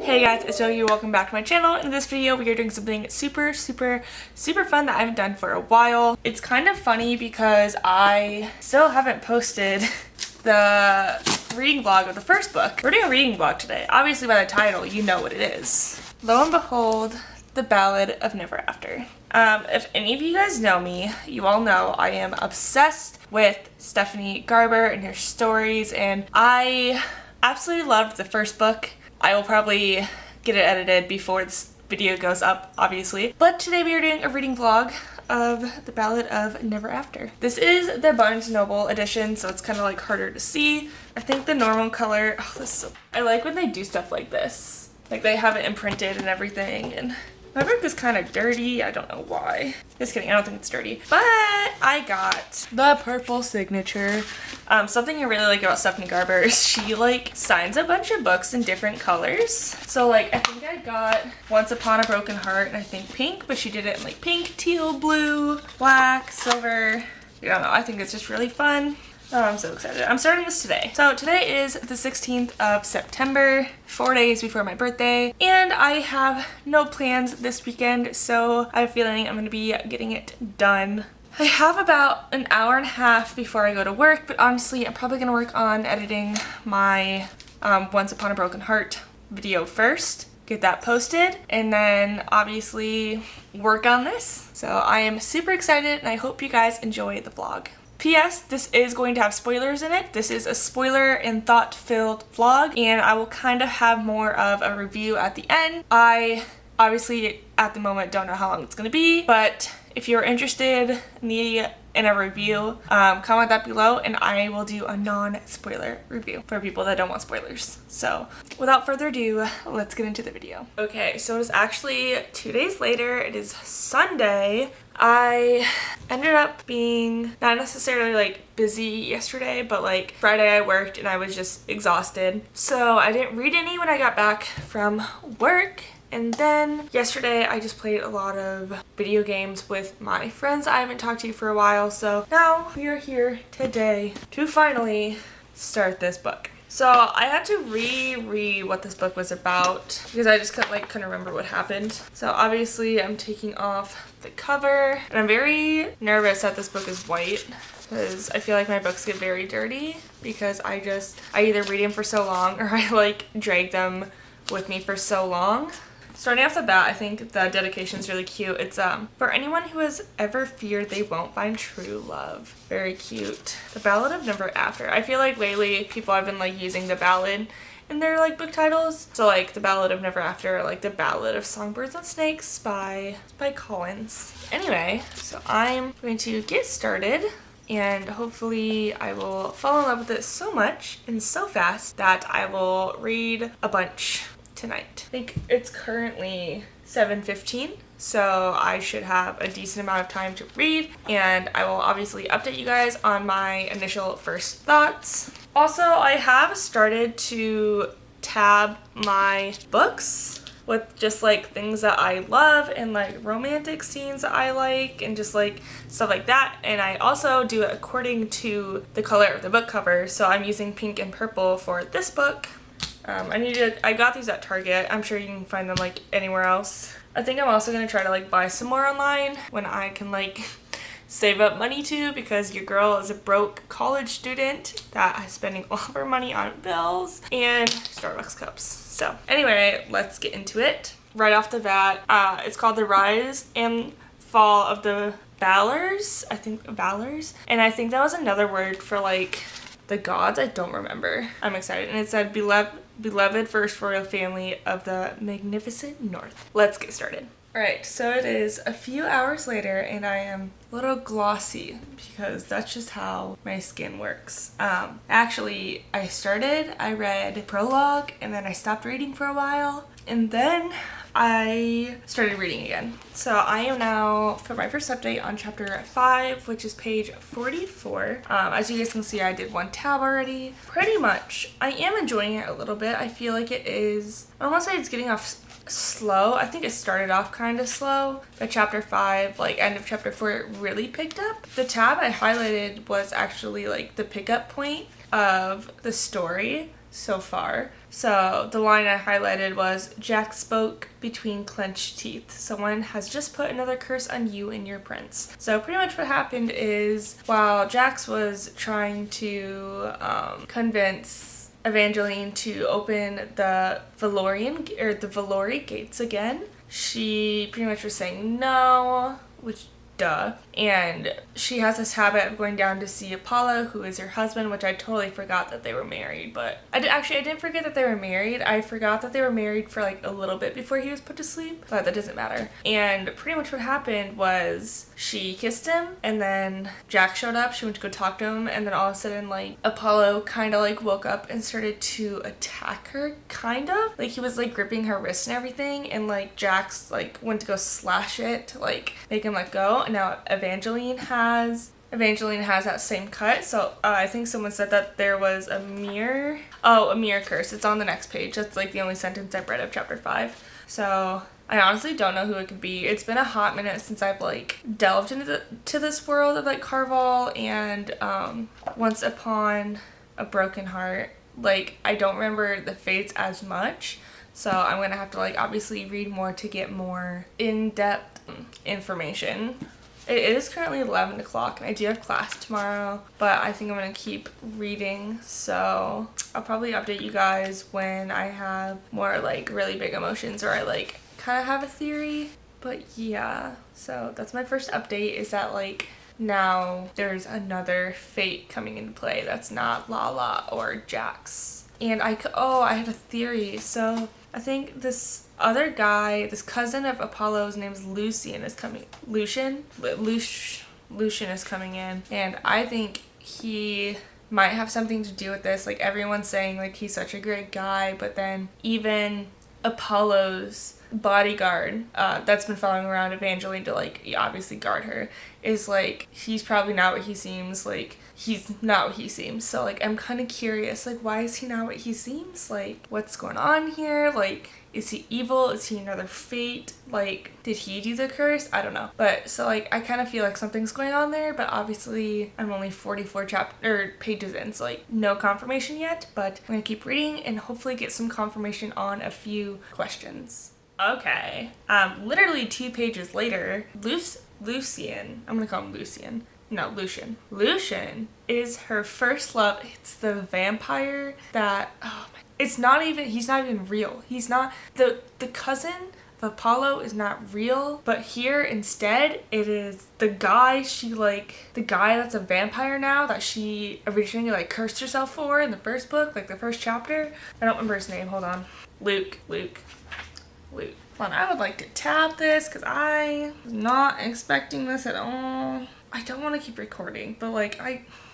Hey guys, it's Joey. Welcome back to my channel. In this video, we are doing something super fun that I haven't done for a while. It's kind of funny because I still haven't posted the reading vlog of the first book. We're doing a reading vlog today. Obviously by the title, you know what it is. Lo and behold, the Ballad of Never After. If any of you guys know me, you all know I am obsessed with Stephanie Garber and her stories, and I absolutely loved the first book. I will probably get it edited before this video goes up, obviously. But today we are doing a reading vlog of the Ballad of Never After. This is the Barnes & Noble edition, so it's kind of like harder to see. I think the normal color, I like when they do stuff like this. Like they have it imprinted and everything, and my book is kind of dirty. I don't know why. Just kidding, I don't think it's dirty. But I got the purple signature. Something I really like about Stephanie Garber is she like signs a bunch of books in different colors. So like I think I got Once Upon a Broken Heart and I think pink, but she did it in like pink, teal, blue, black, silver. I don't know, I think it's just really fun. Oh, I'm so excited. I'm starting this today. So today is the 16th of September, 4 days before my birthday, and I have no plans this weekend, so I have a feeling I'm going to be getting it done. I have about an hour and a half before I go to work, but honestly, I'm probably going to work on editing my Once Upon a Broken Heart video first, get that posted, and then obviously work on this. So I am super excited, and I hope you guys enjoy the vlog. P.S. This is going to have spoilers in it. This is a spoiler and thought-filled vlog, and I will kind of have more of a review at the end. I obviously at the moment don't know how long it's going to be, but if you're interested in a review, comment that below and I will do a non-spoiler review for people that don't want spoilers. So without further ado, let's get into the video. Okay, so it's actually 2 days later. It is Sunday. I ended up being not necessarily like busy yesterday, but like Friday I worked and I was just exhausted. So I didn't read any when I got back from work. And then yesterday I just played a lot of video games with my friends I haven't talked to for a while. So now we are here today to finally start this book. So I had to reread what this book was about because I just couldn't remember what happened. So obviously I'm taking off the cover, and I'm very nervous that this book is white because I feel like my books get very dirty because I either read them for so long or I like drag them with me for so long. Starting off the bat, I think the dedication is really cute. It's for anyone who has ever feared they won't find true love. Very cute. The Ballad of Never After. I feel like lately people have been like using the ballad in their like book titles. So like the Ballad of Never After, like the Ballad of Songbirds and Snakes by Collins. Anyway, so I'm going to get started. And hopefully I will fall in love with it so much and so fast that I will read a bunch tonight. I think it's currently 7:15, so I should have a decent amount of time to read, and I will obviously update you guys on my initial first thoughts. Also, I have started to tab my books with just like things that I love and like romantic scenes that I like and just like stuff like that, and I also do it according to the color of the book cover. So I'm using pink and purple for this book. I got these at Target. I'm sure you can find them like anywhere else. I think I'm also gonna try to like buy some more online when I can like save up money to, because your girl is a broke college student that is spending all of her money on bills and Starbucks cups. So anyway, let's get into it. Right off the bat, it's called The Rise and Fall of the Ballers. And I think that was another word for like the gods. I don't remember. I'm excited. And it said beloved first royal family of the magnificent north. Let's get started. Alright, so it is a few hours later and I am a little glossy because that's just how my skin works. Actually, I read prologue and then I stopped reading for a while and then I started reading again. So I am now, for my first update, on chapter 5, which is page 44. As you guys can see, I did one tab already. Pretty much, I am enjoying it a little bit. I feel like it is, I don't want to say it's getting off slow. I think it started off kind of slow, but chapter 5, like end of chapter 4, it really picked up. The tab I highlighted was actually like the pickup point of the story so far. So the line I highlighted was, Jack spoke between clenched teeth. Someone has just put another curse on you and your prince. So pretty much what happened is, while Jax was trying to convince Evangeline to open the Valori gates again, she pretty much was saying no, which duh. And she has this habit of going down to see Apollo, who is her husband, which I totally forgot that they were married. But I didn't forget that they were married. I forgot that they were married for like a little bit before he was put to sleep, but that doesn't matter. And pretty much what happened was she kissed him, and then Jack showed up. She went to go talk to him, and then all of a sudden, like, Apollo kind of like woke up and started to attack her, kind of. Like, he was like gripping her wrist and everything, and like Jack's like went to go slash it to like make him let go. And now Evangeline has that same cut. So I think someone said that there was a mirror curse. It's on the next page. That's like the only sentence I've read of chapter 5. So I honestly don't know who it could be. It's been a hot minute since I've like delved into this world of like Carval and Once Upon a Broken Heart. Like, I don't remember the fates as much. So I'm gonna have to like obviously read more to get more in-depth information. It is currently 11 o'clock and I do have class tomorrow, but I think I'm going to keep reading, so I'll probably update you guys when I have more like really big emotions or I like kind of have a theory. But yeah, so that's my first update, is that like now there's another fate coming into play that's not Lala or Jax. And I have a theory. So I think this other guy, this cousin of Apollo's name's Lucian is coming. Lucian is coming in, and I think he might have something to do with this. Like, everyone's saying like he's such a great guy, but then even Apollo's bodyguard that's been following around Evangeline to like obviously guard her is like, he's probably not what he seems. Like, he's not what he seems. So like I'm kind of curious, like, why is he not what he seems? Like, what's going on here? Like, is he evil? Is he another fate? Like, did he do the curse? I don't know. But so like I kind of feel like something's going on there, but obviously I'm only 44 pages in, so like no confirmation yet, but I'm gonna keep reading and hopefully get some confirmation on a few questions. Okay, literally 2 pages later, Lucian, I'm gonna call him Lucian. No, Lucian. Lucian is her first love. It's the vampire that, he's not even real. He's not, the cousin of Apollo is not real, but here instead it is the guy that's a vampire now that she originally like cursed herself for in the first book, like the first chapter. I don't remember his name, hold on. Luke. Hold on, I would like to tab this because I was not expecting this at all. I don't want to keep recording, but like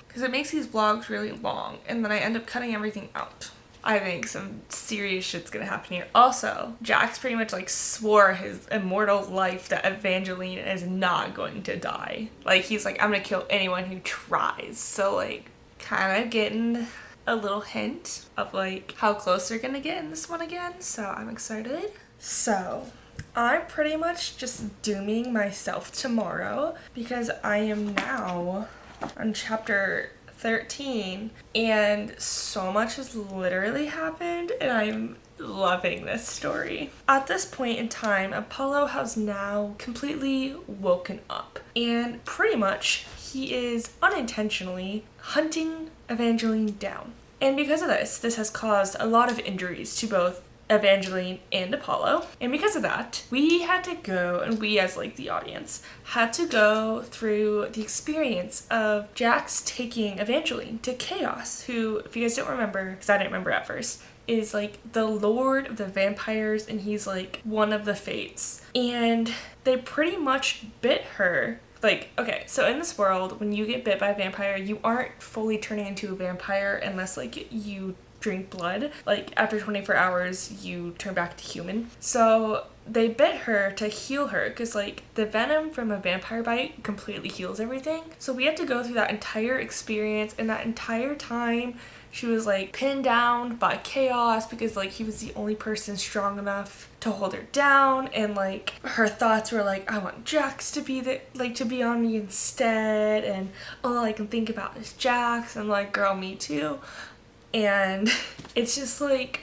because it makes these vlogs really long and then I end up cutting everything out. I think some serious shit's gonna happen here. Also, Jax pretty much like swore his immortal life that Evangeline is not going to die. Like, he's like, I'm gonna kill anyone who tries. So like, kind of getting a little hint of like how close they're gonna get in this one again. So I'm excited. So I'm pretty much just dooming myself tomorrow because I am now on chapter 13 and so much has literally happened and I'm loving this story. At this point in time, Apollo has now completely woken up and pretty much he is unintentionally hunting Evangeline down. And because of this has caused a lot of injuries to both Evangeline and Apollo, and because of that we had to go, and we as like the audience had to go through the experience of Jax taking Evangeline to Chaos, who, if you guys don't remember, because I didn't remember at first, is like the lord of the vampires and he's like one of the fates, and they pretty much bit her. Like, okay, so in this world, when you get bit by a vampire, you aren't fully turning into a vampire unless like you drink blood. Like, after 24 hours you turn back to human. So they bit her to heal her because like the venom from a vampire bite completely heals everything. So we had to go through that entire experience, and that entire time she was like pinned down by Chaos because like he was the only person strong enough to hold her down, and like her thoughts were like, I want Jax to be on me instead, and all I can think about is Jax. I'm like, girl, me too. And it's just like,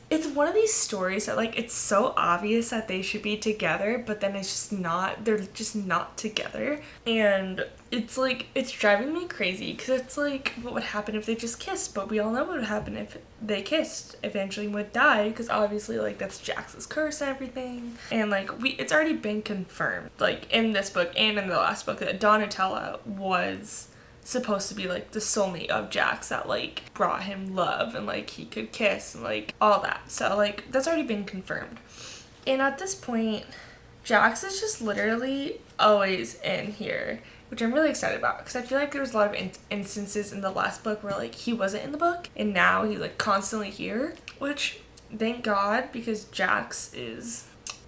it's one of these stories that like it's so obvious that they should be together, but then it's just not. They're just not together, and it's like it's driving me crazy because it's like what would happen if they just kissed? But we all know what would happen if they kissed. Evangeline would die because obviously like that's Jax's curse and everything, and like it's already been confirmed like in this book and in the last book that Donatella was supposed to be like the soulmate of Jax that like brought him love and like he could kiss and like all that. So like that's already been confirmed. And at this point, Jax is just literally always in here, which I'm really excited about because I feel like there was a lot of instances in the last book where like he wasn't in the book and now he's like constantly here, which thank God because Jax is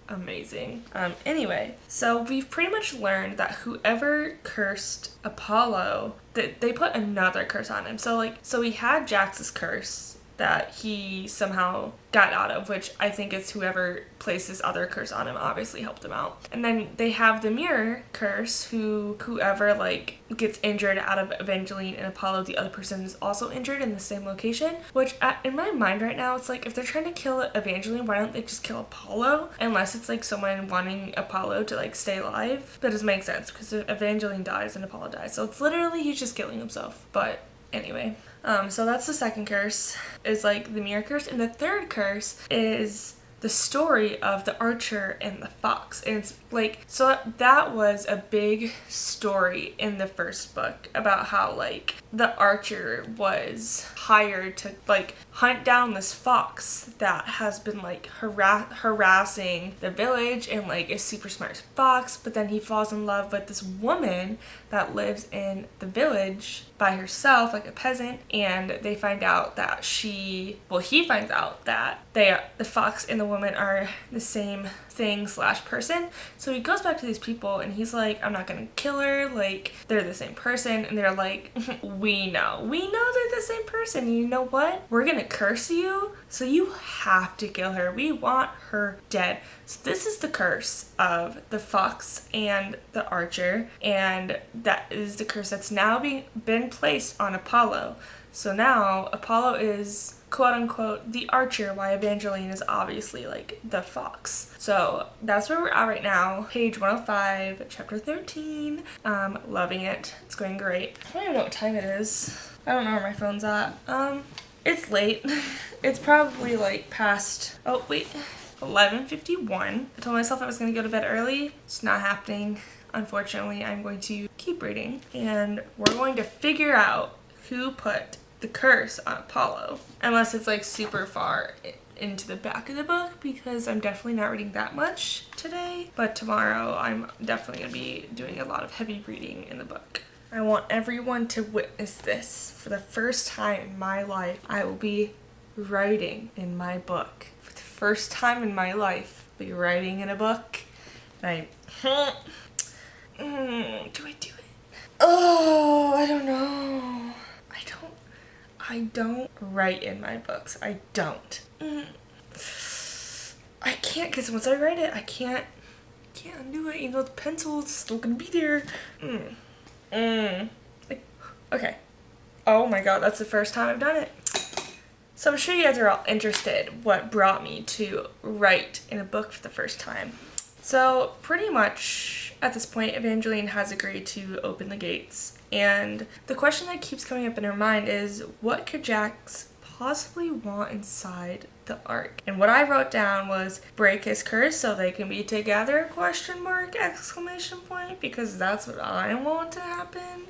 amazing. Anyway, so we've pretty much learned that whoever cursed Apollo, that they put another curse on him. So he had Jax's curse that he somehow got out of, which I think is whoever placed this other curse on him obviously helped him out. And then they have the mirror curse, whoever like gets injured out of Evangeline and Apollo, the other person is also injured in the same location, which in my mind right now it's like if they're trying to kill Evangeline, why don't they just kill Apollo? Unless it's like someone wanting Apollo to like stay alive. That doesn't make sense because Evangeline dies and Apollo dies, so it's literally he's just killing himself. But anyway, so that's the second curse, is like the mirror curse, and the third curse is the story of the archer and the fox. And it's like, so that was a big story in the first book about how like the archer was hired to like hunt down this fox that has been like harassing the village and like a super smart fox, but then he falls in love with this woman that lives in the village by herself, like a peasant, and they find out that he finds out that the fox and the woman are the same thing / person. So he goes back to these people and he's like, I'm not gonna kill her, like they're the same person. And they're like, we know they're the same person. You know what, we're gonna curse you, so you have to kill her. We want her dead. So this is the curse of the fox and the archer, and that is the curse that's now been placed on Apollo. So now Apollo is quote unquote the archer, while Evangeline is obviously like the fox. So that's where we're at right now. Page 105, chapter 13. Loving it. It's going great. I don't even know what time it is. I don't know where my phone's at. It's late. It's probably like past, 11:51. I told myself I was going to go to bed early. It's not happening. Unfortunately, I'm going to keep reading and we're going to figure out who put the curse on Apollo, unless it's like super far into the back of the book, because I'm definitely not reading that much today, but tomorrow I'm definitely going to be doing a lot of heavy reading in the book. I want everyone to witness this. For the first time in my life, I will be writing in my book. For the first time in my life, I'll be writing in a book. And do I do it? Oh, I don't know. I don't write in my books. I don't. I can't, because once I write it, I can't undo it. Even though the pencil is still gonna be there. Okay. Oh my god, that's the first time I've done it. So I'm sure you guys are all interested what brought me to write in a book for the first time. So pretty much at this point, Evangeline has agreed to open the gates. And the question that keeps coming up in her mind is, what could Jax possibly want inside the Ark? And what I wrote down was break his curse so they can be together, ? Exclamation point, because that's what I want to happen.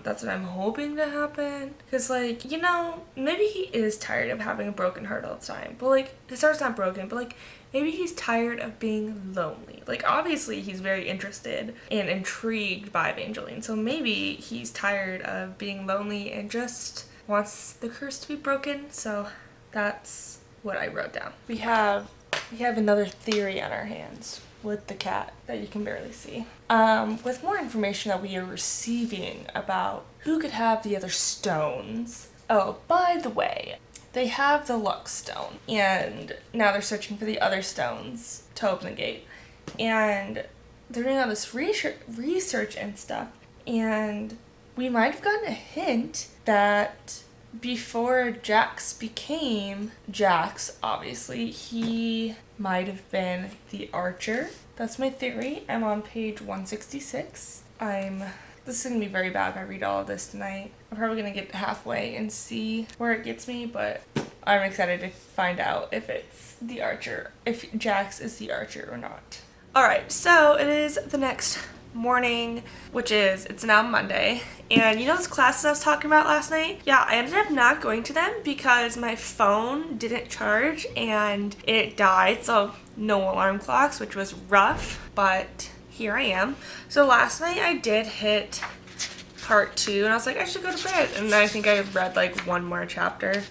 That's what I'm hoping to happen. Because like, you know, maybe he is tired of having a broken heart all the time. But like, his heart's not broken, but like, maybe he's tired of being lonely. Like, obviously, he's very interested and intrigued by Evangeline. So maybe he's tired of being lonely and just wants the curse to be broken. So that's what I wrote down. We have another theory on our hands with the cat that you can barely see. With more information that we are receiving about who could have the other stones. Oh, by the way, they have the luck stone, and now they're searching for the other stones to open the gate. And they're doing all this research and stuff, and we might have gotten a hint that before Jax became Jax, obviously, he might have been the Archer. That's my theory. I'm on page 166. This is going to be very bad if I read all of this tonight. I'm probably going to get halfway and see where it gets me, but I'm excited to find out if it's the Archer, if Jax is the Archer or not. Alright, so it is the next morning, it's now Monday, and you know those classes I was talking about last night? Yeah, I ended up not going to them because my phone didn't charge and it died, so no alarm clocks, which was rough, but here I am. So last night I did hit part 2 and I was like, I should go to bed, and then I think I read like one more chapter.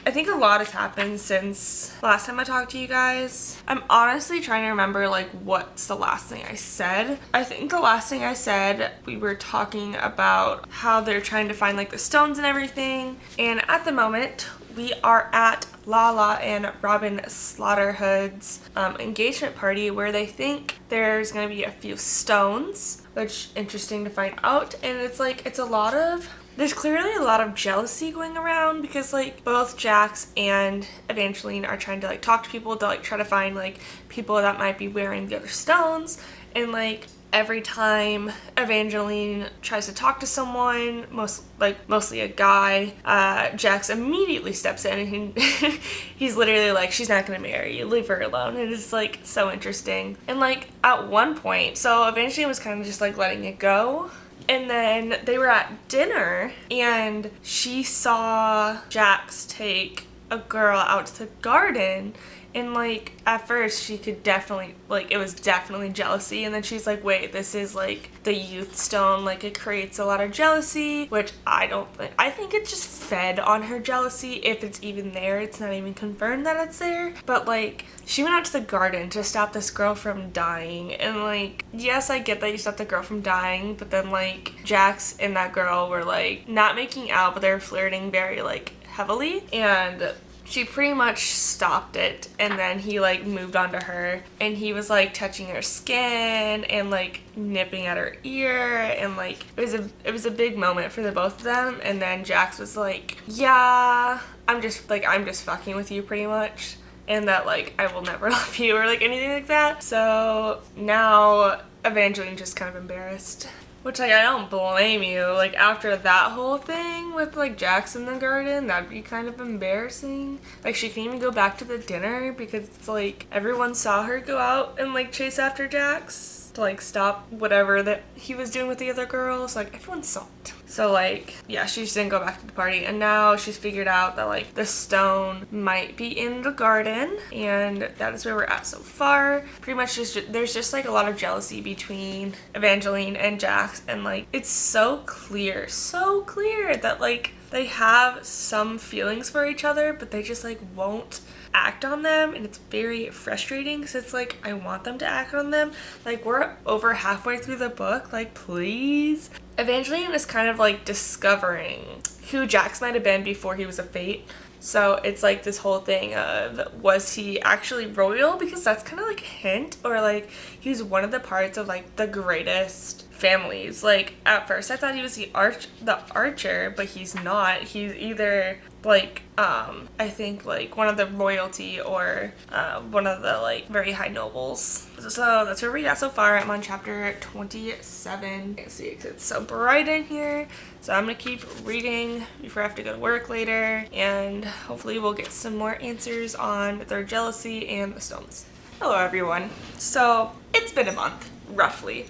I think a lot has happened since last time I talked to you guys. I'm honestly trying to remember like what's the last thing I said. I think the last thing I said, we were talking about how they're trying to find like the stones and everything. And at the moment, we are at Lala and Robin Slaughterhood's engagement party where they think there's going to be a few stones, which interesting to find out. And there's clearly a lot of jealousy going around because like both Jax and Evangeline are trying to like talk to people to like try to find like people that might be wearing the other stones, and like every time Evangeline tries to talk to someone, mostly a guy, Jax immediately steps in and he's literally like, she's not gonna marry you, leave her alone. And it's like so interesting. And like at one point, so Evangeline was kind of just like letting it go. And then they were at dinner and she saw Jax take a girl out to the garden, and like at first she could definitely, like, it was definitely jealousy, and then she's like, wait, this is like the youth stone, like it creates a lot of jealousy, which I think it just fed on her jealousy, if it's even there. It's not even confirmed that it's there, but like she went out to the garden to stop this girl from dying, and like, yes, I get that you stopped the girl from dying, but then like Jax and that girl were like not making out, but they were flirting very like heavily, and she pretty much stopped it. And then he like moved on to her and he was like touching her skin and like nipping at her ear, and like it was a big moment for the both of them. And then Jax was like, yeah, I'm just fucking with you pretty much, and that like I will never love you or like anything like that. So now Evangeline just kind of embarrassed. Which, like, I don't blame you. Like, after that whole thing with, like, Jax in the garden, that'd be kind of embarrassing. Like, she couldn't even go back to the dinner because it's, like, everyone saw her go out and, like, chase after Jax to, like, stop whatever that he was doing with the other girls. Like, everyone saw it. So, like, yeah, she just didn't go back to the party. And now she's figured out that, like, the stone might be in the garden. And that is where we're at so far. Pretty much there's just, like, a lot of jealousy between Evangeline and Jax. And, like, it's so clear that, like, they have some feelings for each other, but they just, like, won't act on them, and it's very frustrating because it's like, I want them to act on them. Like, we're over halfway through the book, like, please. Evangeline is kind of like discovering who Jax might have been before he was a Fate. So it's like this whole thing of, was he actually royal? Because that's kind of like a hint, or like he's one of the parts of like the greatest families. Like at first I thought he was the archer, but he's not. He's either like I think like one of the royalty or one of the like very high nobles. So that's where we got so far. I'm on chapter 27. You can see it's so bright in here, so I'm gonna keep reading before I have to go to work later, and hopefully we'll get some more answers on their jealousy and the stones. Hello everyone. So it's been a month roughly,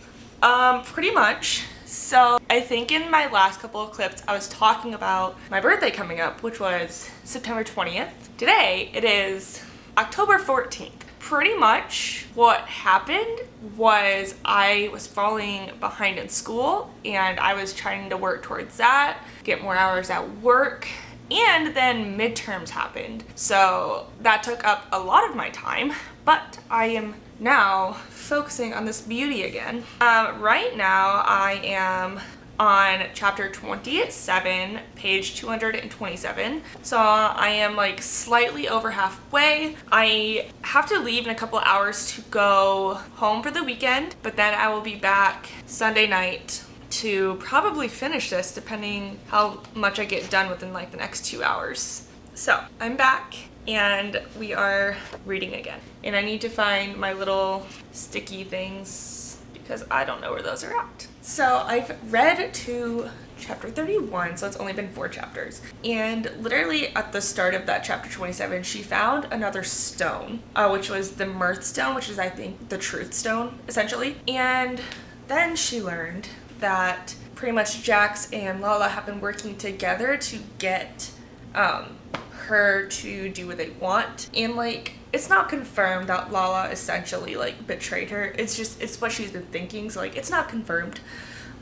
pretty much. So I think in my last couple of clips I was talking about my birthday coming up, which was September 20th. Today it is October 14th. Pretty much what happened was I was falling behind in school, and I was trying to work towards that, get more hours at work, and then midterms happened. So that took up a lot of my time, but I am now focusing on this beauty again. Right now I am on chapter 27, page 227. So I am like slightly over halfway. I have to leave in a couple hours to go home for the weekend, but then I will be back Sunday night to probably finish this depending how much I get done within like the next 2 hours. So I'm back and we are reading again. And I need to find my little sticky things because I don't know where those are at. So I've read to chapter 31, so it's only been 4 chapters. And literally at the start of that chapter 27, she found another stone, which was the mirth stone, which is I think the truth stone, essentially. And then she learned that pretty much Jax and Lala have been working together to get her to do what they want. And like, it's not confirmed that Lala essentially like betrayed her. It's what she's been thinking, so like it's not confirmed.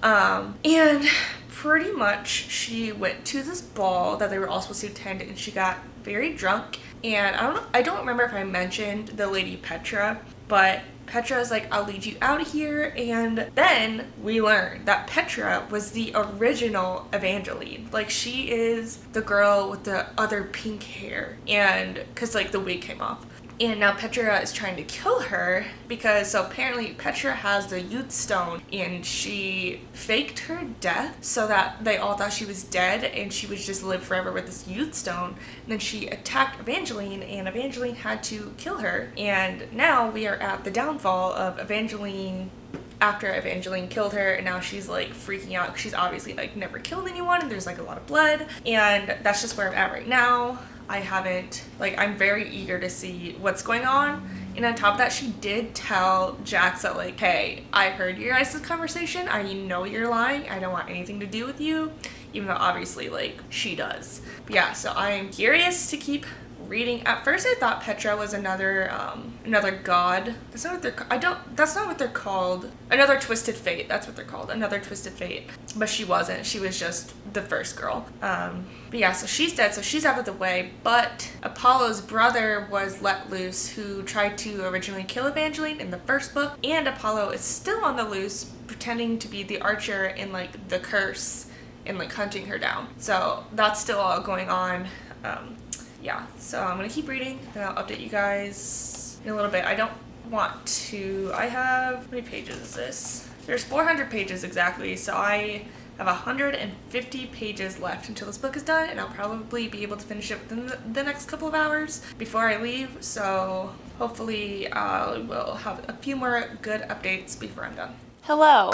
And pretty much she went to this ball that they were all supposed to attend and she got very drunk. And I don't remember if I mentioned the lady Petra, but Petra's like, I'll lead you out of here. And then we learned that Petra was the original Evangeline. Like, she is the girl with the other pink hair, and because like the wig came off. And now Petra is trying to kill her because, so apparently Petra has the youth stone and she faked her death so that they all thought she was dead and she would just live forever with this youth stone. And then she attacked Evangeline and Evangeline had to kill her. And now we are at the downfall of Evangeline after Evangeline killed her, and now she's like freaking out because she's obviously like never killed anyone and there's like a lot of blood. And that's just where I'm at right now. I'm very eager to see what's going on. And on top of that, she did tell Jax that like, hey, I heard your guys' conversation. I know you're lying. I don't want anything to do with you. Even though obviously like she does. But yeah, so I'm curious to keep reading. At first I thought Petra was another god. That's not what they're called. Another Twisted Fate. That's what they're called. Another Twisted Fate. But she wasn't. She was just the first girl. But yeah, so she's dead, so she's out of the way. But Apollo's brother was let loose, who tried to originally kill Evangeline in the first book. And Apollo is still on the loose, pretending to be the archer in like the curse and like hunting her down. So that's still all going on. Yeah, so I'm gonna keep reading and I'll update you guys in a little bit. I have, how many pages is this? There's 400 pages exactly, so I have 150 pages left until this book is done, and I'll probably be able to finish it within the next couple of hours before I leave, so hopefully I will have a few more good updates before I'm done. Hello,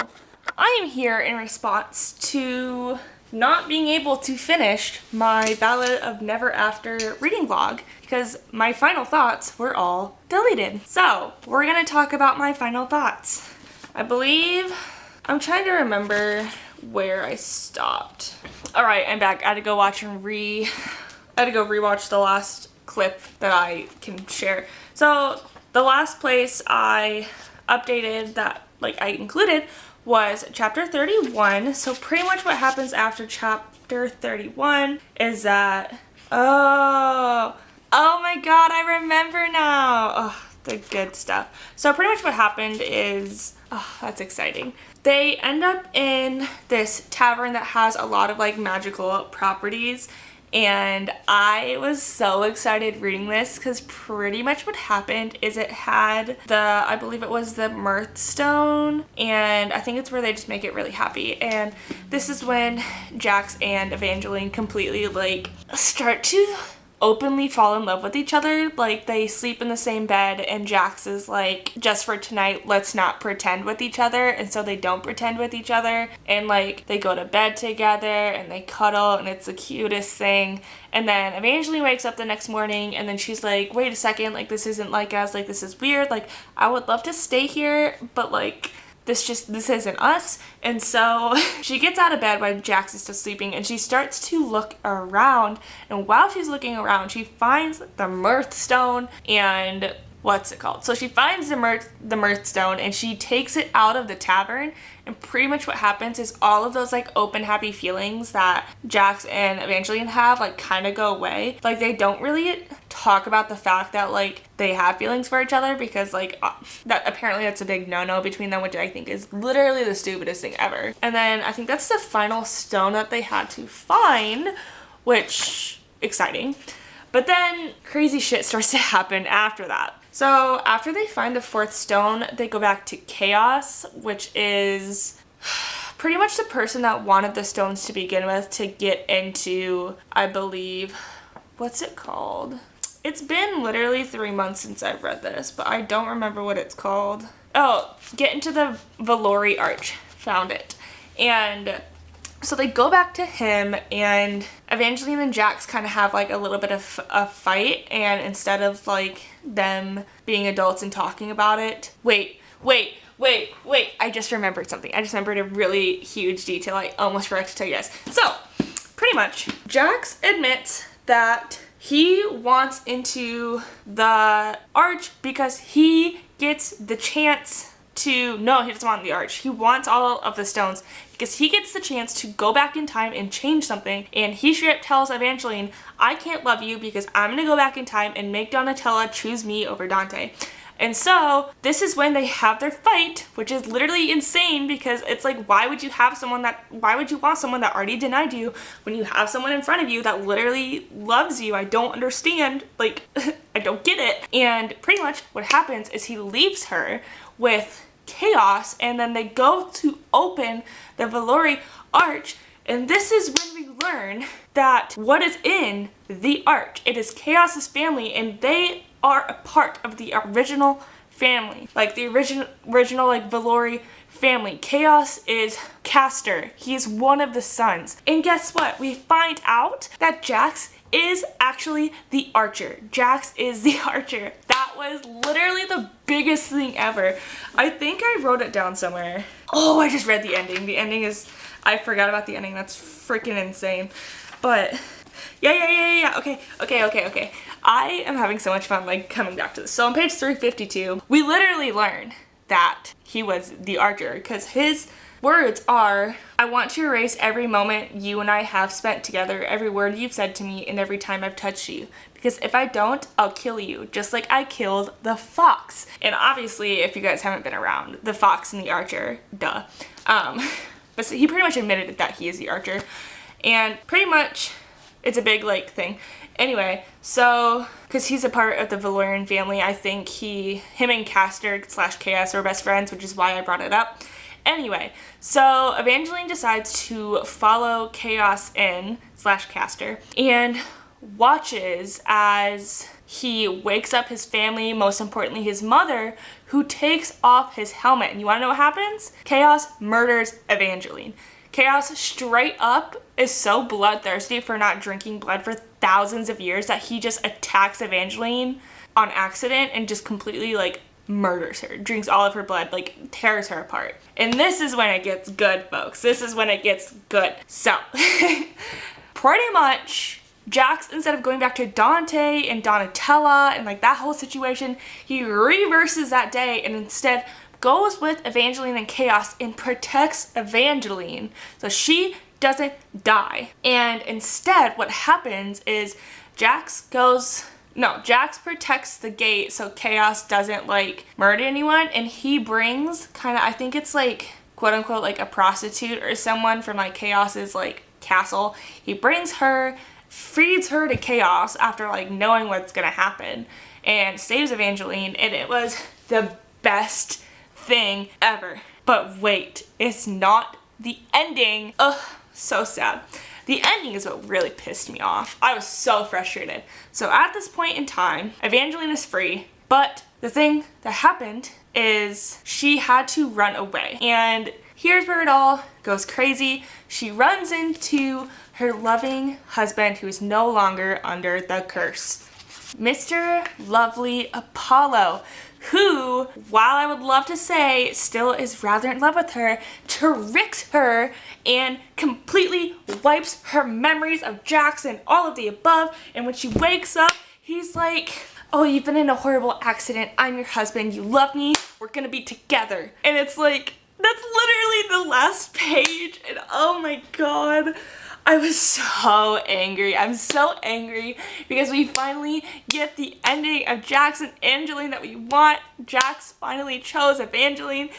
I am here in response to not being able to finish my Ballad of Never After reading vlog because my final thoughts were all deleted. So we're gonna talk about my final thoughts. I'm trying to remember where I stopped. All right, I'm back. I had to go rewatch the last clip that I can share. So the last place I updated that like I included was chapter 31. So pretty much what happens after chapter 31 is that, oh my god, I remember now. Oh, the good stuff. So pretty much what happened is, oh, that's exciting. They end up in this tavern that has a lot of like magical properties. And I was so excited reading this because pretty much what happened is it had I believe it was the mirth stone, and I think it's where they just make it really happy. And this is when Jax and Evangeline completely like start to openly fall in love with each other. Like, they sleep in the same bed and Jax is like, just for tonight, let's not pretend with each other. And so they don't pretend with each other, and like they go to bed together and they cuddle, and it's the cutest thing. And then Evangeline wakes up the next morning and then she's like, wait a second, like this isn't like us, like this is weird, like I would love to stay here, but like this isn't us. And so she gets out of bed while Jax is still sleeping and she starts to look around, and while she's looking around she finds the mirth stone and what's it called? So she finds the mirth stone and she takes it out of the tavern, and pretty much what happens is all of those like open happy feelings that Jax and Evangeline have like kind of go away. Like, they don't really talk about the fact that like they have feelings for each other, because like that apparently that's a big no-no between them, which I think is literally the stupidest thing ever. And then I think that's the final stone that they had to find, which exciting. But then crazy shit starts to happen after that. So after they find the fourth stone, they go back to chaos, which is pretty much the person that wanted the stones to begin with to get into, I believe, what's it called? It's been literally 3 months since I've read this, but I don't remember what it's called. Oh, get into the Valori Arch. Found it. And so they go back to him, and Evangeline and Jax kind of have like a little bit of a fight, and instead of like them being adults and talking about it, wait, I just remembered something. I just remembered a really huge detail I almost forgot to tell you guys. So, pretty much, Jax admits that he wants into the arch because he gets the chance to, no, he doesn't want the arch. He wants all of the stones because he gets the chance to go back in time and change something. And he straight up tells Evangeline, I can't love you because I'm going to go back in time and make Donatella choose me over Dante. And so this is when they have their fight, which is literally insane because it's like, why would you want someone that already denied you when you have someone in front of you that literally loves you? I don't understand. Like, I don't get it. And pretty much what happens is he leaves her with Chaos, and then they go to open the Valori Arch, and this is when we learn that what is in the arch. It is Chaos's family, and they are a part of the original family, like the original like Valori family. Chaos is Castor. He is one of the sons. And guess what? We find out that Jax is actually the archer. Jax is the archer. That was literally the biggest thing ever. I think I wrote it down somewhere. Oh, I just read the ending. The ending is, I forgot about the ending. That's freaking insane. But yeah. Okay. I am having so much fun like coming back to this. So on page 352, we literally learn that he was the archer because his words are, I want to erase every moment you and I have spent together, every word you've said to me, and every time I've touched you. Because if I don't, I'll kill you, just like I killed the fox. And obviously, if you guys haven't been around, the fox and the archer, duh. But so he pretty much admitted that he is the archer. And pretty much, it's a big, like, thing. Anyway, so, because he's a part of the Valorian family, I think him and Castor / Chaos are best friends, which is why I brought it up. Anyway, so Evangeline decides to follow Chaos in / Castor and watches as he wakes up his family, most importantly his mother, who takes off his helmet. And you want to know what happens? Chaos murders Evangeline. Chaos straight up is so bloodthirsty for not drinking blood for thousands of years that he just attacks Evangeline on accident and just completely like murders her, drinks all of her blood, like tears her apart. And this is when it gets good, folks. This is when it gets good. So, pretty much, Jax, instead of going back to Dante and Donatella and like that whole situation, he reverses that day and instead goes with Evangeline and Chaos and protects Evangeline so she doesn't die. And instead, what happens is Jax protects the gate so Chaos doesn't like murder anyone, and he brings kind of, I think it's like quote unquote like a prostitute or someone from like Chaos's like castle. He brings her, feeds her to Chaos after like knowing what's gonna happen, and saves Evangeline, and it was the best thing ever. But wait, it's not the ending. Ugh, so sad. The ending is what really pissed me off. I was so frustrated. So at this point in time, Evangeline is free, but the thing that happened is she had to run away. And here's where it all goes crazy. She runs into her loving husband who is no longer under the curse. Mr. Lovely Apollo, who, while I would love to say still is rather in love with her, tricks her and completely wipes her memories of Jax and all of the above. And when she wakes up, he's like, oh, you've been in a horrible accident. I'm your husband. You love me. We're gonna be together. And it's like, that's literally the last page. And oh my god, I was so angry. I'm so angry because we finally get the ending of Jax and Angeline that we want. Jax finally chose Evangeline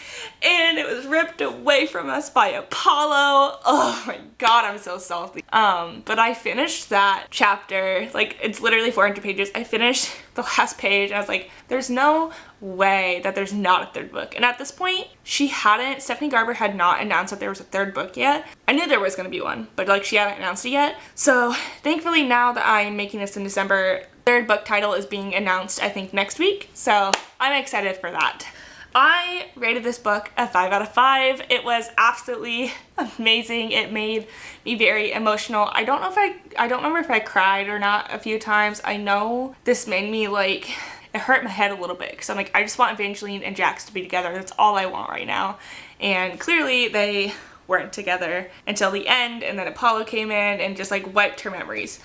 and it was ripped away from us by Apollo. Oh my god, I'm so salty. But I finished that chapter, like it's literally 400 pages. I finished the last page and I was like, there's no way that there's not a third book. And at this point, Stephanie Garber had not announced that there was a third book yet. I knew there was gonna be one, but like she hadn't announced it yet. So thankfully now that I'm making this in December, third book title is being announced I think next week. So I'm excited for that. I rated this book a 5 out of 5. It was absolutely amazing. It made me very emotional. I don't remember if I cried or not a few times. I know this made me like, it hurt my head a little bit because I'm like, I just want Evangeline and Jax to be together. That's all I want right now. And clearly they weren't together until the end, and then Apollo came in and just like wiped her memories.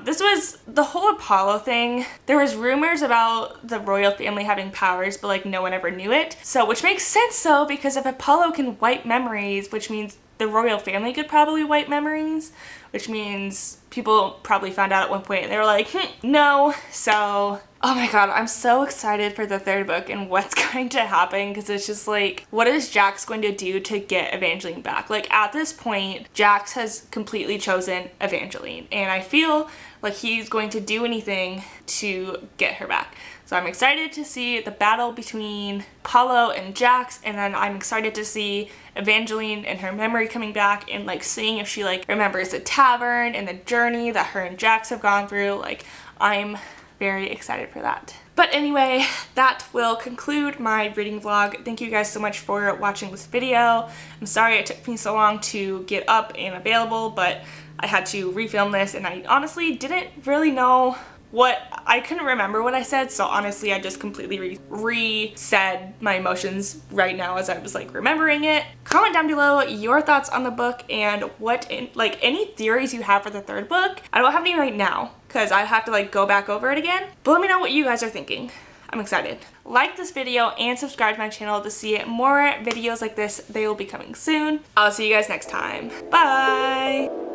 This was the whole Apollo thing. There was rumors about the royal family having powers, but like no one ever knew it. So, which makes sense though, because if Apollo can wipe memories, which means the royal family could probably wipe memories, which means people probably found out at one point and they were like, no. So, oh my god, I'm so excited for the third book and what's going to happen, because it's just like, what is Jax going to do to get Evangeline back? Like at this point, Jax has completely chosen Evangeline and I feel like he's going to do anything to get her back. So I'm excited to see the battle between Apollo and Jax, and then I'm excited to see Evangeline and her memory coming back and like seeing if she like remembers the tavern and the journey that her and Jax have gone through. Like I'm very excited for that. But anyway, that will conclude my reading vlog. Thank you guys so much for watching this video. I'm sorry it took me so long to get up and available, but I had to refilm this and I honestly didn't really know I couldn't remember what I said, so honestly I just completely re-said my emotions right now as I was like remembering it. Comment down below your thoughts on the book and any theories you have for the third book. I don't have any right now because I have to like go back over it again, but let me know what you guys are thinking. I'm excited. Like this video and subscribe to my channel to see more videos like this. They will be coming soon. I'll see you guys next time. Bye!